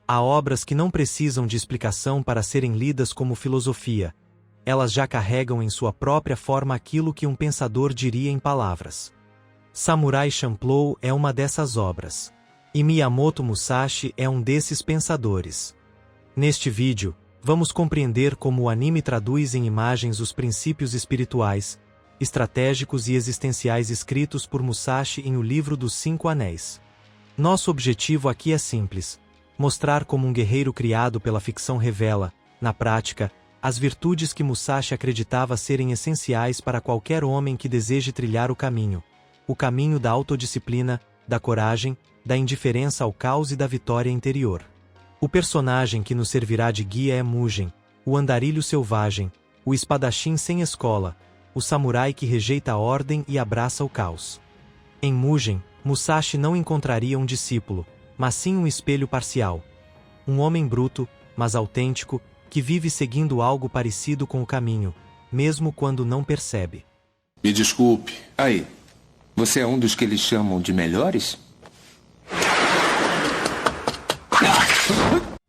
Há obras que não precisam de explicação para serem lidas como filosofia. Elas já carregam em sua própria forma aquilo que um pensador diria em palavras. Samurai Champloo é uma dessas obras. E Miyamoto Musashi é um desses pensadores. Neste vídeo, vamos compreender como o anime traduz em imagens os princípios espirituais, estratégicos e existenciais escritos por Musashi em O Livro dos Cinco Anéis. Nosso objetivo aqui é simples: mostrar como um guerreiro criado pela ficção revela, na prática, as virtudes que Musashi acreditava serem essenciais para qualquer homem que deseje trilhar o caminho da autodisciplina, da coragem, da indiferença ao caos e da vitória interior. O personagem que nos servirá de guia é Mugen, o andarilho selvagem, o espadachim sem escola, o samurai que rejeita a ordem e abraça o caos. Em Mugen, Musashi não encontraria um discípulo, mas sim um espelho parcial. Um homem bruto, mas autêntico, que vive seguindo algo parecido com o caminho, mesmo quando não percebe. Me desculpe. Aí, você é um dos que eles chamam de melhores?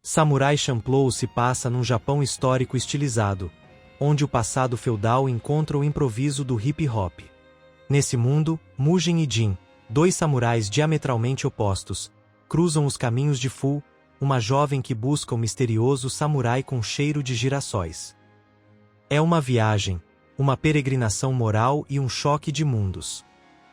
Samurai Champloo se passa num Japão histórico estilizado, onde o passado feudal encontra o improviso do hip-hop. Nesse mundo, Mugen e Jin, dois samurais diametralmente opostos, cruzam os caminhos de Fu, uma jovem que busca o misterioso samurai com cheiro de girassóis. É uma viagem, uma peregrinação moral e um choque de mundos.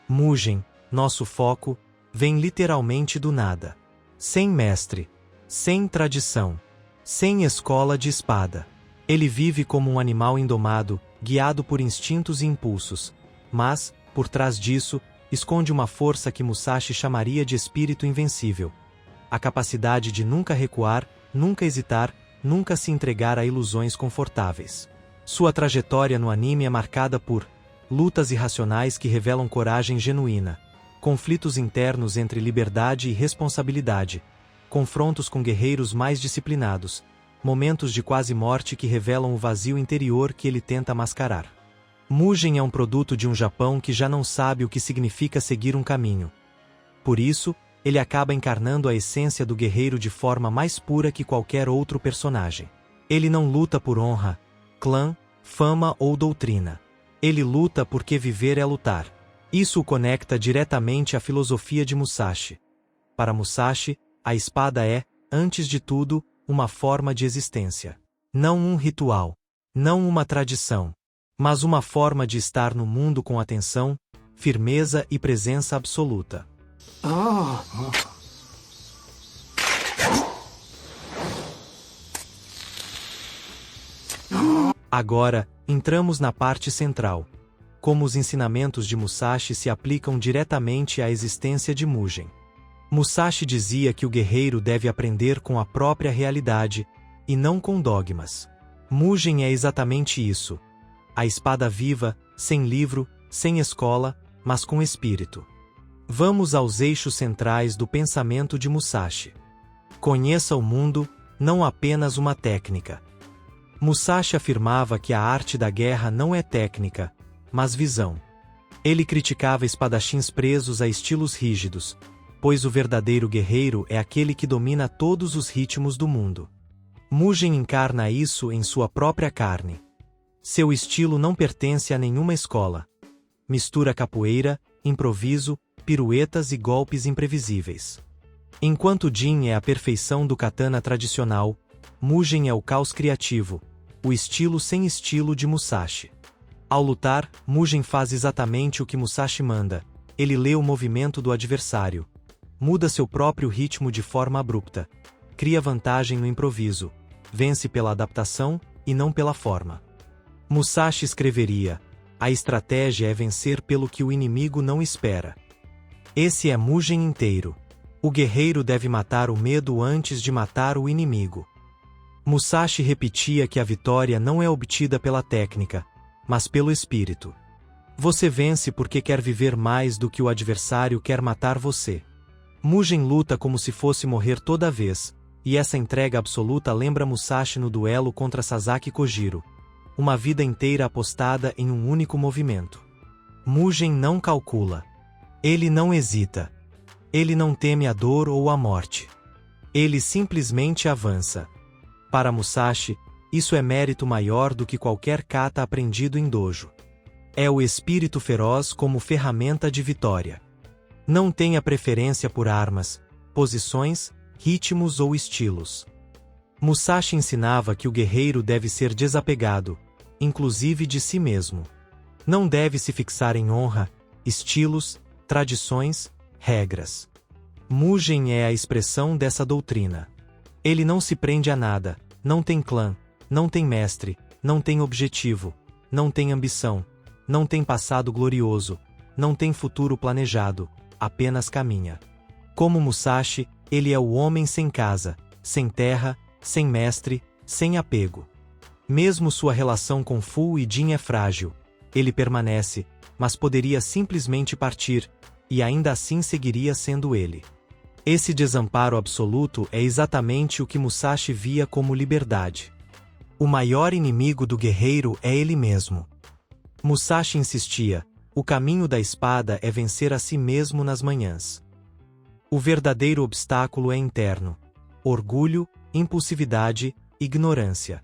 Mugen, nosso foco, vem literalmente do nada. Sem mestre, sem tradição, sem escola de espada. Ele vive como um animal indomado, guiado por instintos e impulsos, mas, por trás disso, esconde uma força que Musashi chamaria de espírito invencível. A capacidade de nunca recuar, nunca hesitar, nunca se entregar a ilusões confortáveis. Sua trajetória no anime é marcada por lutas irracionais que revelam coragem genuína, conflitos internos entre liberdade e responsabilidade, confrontos com guerreiros mais disciplinados, momentos de quase morte que revelam o vazio interior que ele tenta mascarar. Mugen é um produto de um Japão que já não sabe o que significa seguir um caminho. Por isso, ele acaba encarnando a essência do guerreiro de forma mais pura que qualquer outro personagem. Ele não luta por honra, clã, fama ou doutrina. Ele luta porque viver é lutar. Isso o conecta diretamente à filosofia de Musashi. Para Musashi, a espada é, antes de tudo, uma forma de existência. Não um ritual, não uma tradição, mas uma forma de estar no mundo com atenção, firmeza e presença absoluta. Agora, entramos na parte central. Como os ensinamentos de Musashi se aplicam diretamente à existência de Mugen. Musashi dizia que o guerreiro deve aprender com a própria realidade, e não com dogmas. Mugen é exatamente isso. A espada viva, sem livro, sem escola, mas com espírito. Vamos aos eixos centrais do pensamento de Musashi. Conheça o mundo, não apenas uma técnica. Musashi afirmava que a arte da guerra não é técnica, mas visão. Ele criticava espadachins presos a estilos rígidos, pois o verdadeiro guerreiro é aquele que domina todos os ritmos do mundo. Mugen encarna isso em sua própria carne. Seu estilo não pertence a nenhuma escola. Mistura capoeira, improviso, piruetas e golpes imprevisíveis. Enquanto Jin é a perfeição do katana tradicional, Mugen é o caos criativo, o estilo sem estilo de Musashi. Ao lutar, Mugen faz exatamente o que Musashi manda. Ele lê o movimento do adversário. Muda seu próprio ritmo de forma abrupta. Cria vantagem no improviso. Vence pela adaptação, e não pela forma. Musashi escreveria: a estratégia é vencer pelo que o inimigo não espera. Esse é Mugen inteiro. O guerreiro deve matar o medo antes de matar o inimigo. Musashi repetia que a vitória não é obtida pela técnica, mas pelo espírito. Você vence porque quer viver mais do que o adversário quer matar você. Mugen luta como se fosse morrer toda vez, e essa entrega absoluta lembra Musashi no duelo contra Sasaki Kojiro. Uma vida inteira apostada em um único movimento. Mugen não calcula. Ele não hesita. Ele não teme a dor ou a morte. Ele simplesmente avança. Para Musashi, isso é mérito maior do que qualquer kata aprendido em dojo. É o espírito feroz como ferramenta de vitória. Não tenha preferência por armas, posições, ritmos ou estilos. Musashi ensinava que o guerreiro deve ser desapegado, inclusive de si mesmo. Não deve se fixar em honra, estilos, tradições, regras. Mugen é a expressão dessa doutrina. Ele não se prende a nada, não tem clã, não tem mestre, não tem objetivo, não tem ambição, não tem passado glorioso, não tem futuro planejado, apenas caminha. Como Musashi, ele é o homem sem casa, sem terra, sem mestre, sem apego. Mesmo sua relação com Fu e Jin é frágil, ele permanece, mas poderia simplesmente partir, e ainda assim seguiria sendo ele. Esse desamparo absoluto é exatamente o que Musashi via como liberdade. O maior inimigo do guerreiro é ele mesmo. Musashi insistia, o caminho da espada é vencer a si mesmo nas manhãs. O verdadeiro obstáculo é interno. Orgulho, impulsividade, ignorância.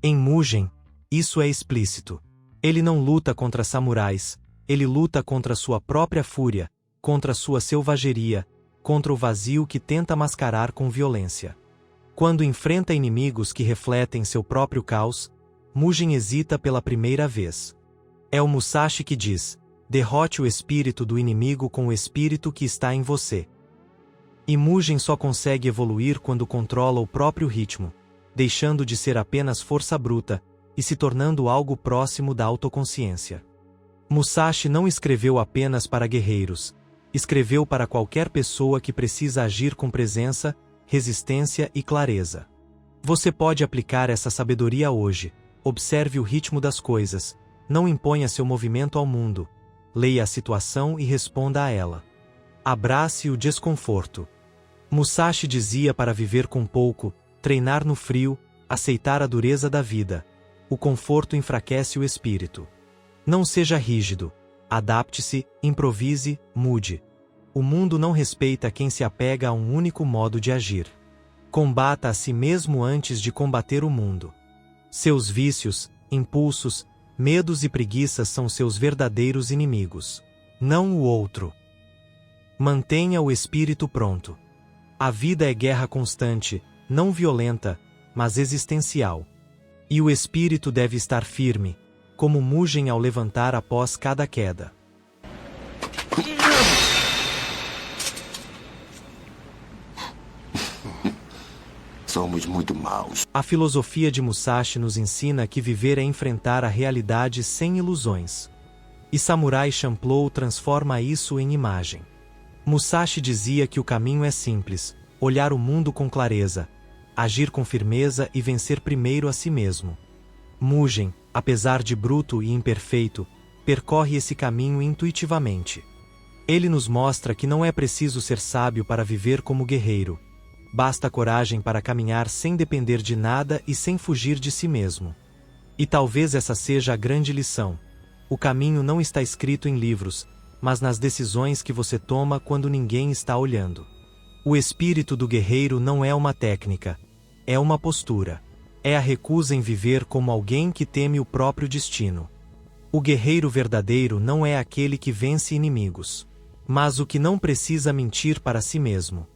Em Mugen, isso é explícito. Ele não luta contra samurais, ele luta contra sua própria fúria, contra sua selvageria, contra o vazio que tenta mascarar com violência. Quando enfrenta inimigos que refletem seu próprio caos, Mugen hesita pela primeira vez. É o Musashi que diz, derrote o espírito do inimigo com o espírito que está em você. E Mugen só consegue evoluir quando controla o próprio ritmo, deixando de ser apenas força bruta, e se tornando algo próximo da autoconsciência. Musashi não escreveu apenas para guerreiros, escreveu para qualquer pessoa que precisa agir com presença, resistência e clareza. Você pode aplicar essa sabedoria hoje. Observe o ritmo das coisas, não imponha seu movimento ao mundo, leia a situação e responda a ela. Abrace o desconforto. Musashi dizia para viver com pouco, treinar no frio, aceitar a dureza da vida. O conforto enfraquece o espírito. Não seja rígido. Adapte-se, improvise, mude. O mundo não respeita quem se apega a um único modo de agir. Combata a si mesmo antes de combater o mundo. Seus vícios, impulsos, medos e preguiças são seus verdadeiros inimigos. Não o outro. Mantenha o espírito pronto. A vida é guerra constante, não violenta, mas existencial. E o espírito deve estar firme, como Mugen ao levantar após cada queda. Somos muito maus. A filosofia de Musashi nos ensina que viver é enfrentar a realidade sem ilusões. E Samurai Champloo transforma isso em imagem. Musashi dizia que o caminho é simples, olhar o mundo com clareza, agir com firmeza e vencer primeiro a si mesmo. Mugen, apesar de bruto e imperfeito, percorre esse caminho intuitivamente. Ele nos mostra que não é preciso ser sábio para viver como guerreiro. Basta coragem para caminhar sem depender de nada e sem fugir de si mesmo. E talvez essa seja a grande lição. O caminho não está escrito em livros, mas nas decisões que você toma quando ninguém está olhando. O espírito do guerreiro não é uma técnica, é uma postura. É a recusa em viver como alguém que teme o próprio destino. O guerreiro verdadeiro não é aquele que vence inimigos, mas o que não precisa mentir para si mesmo.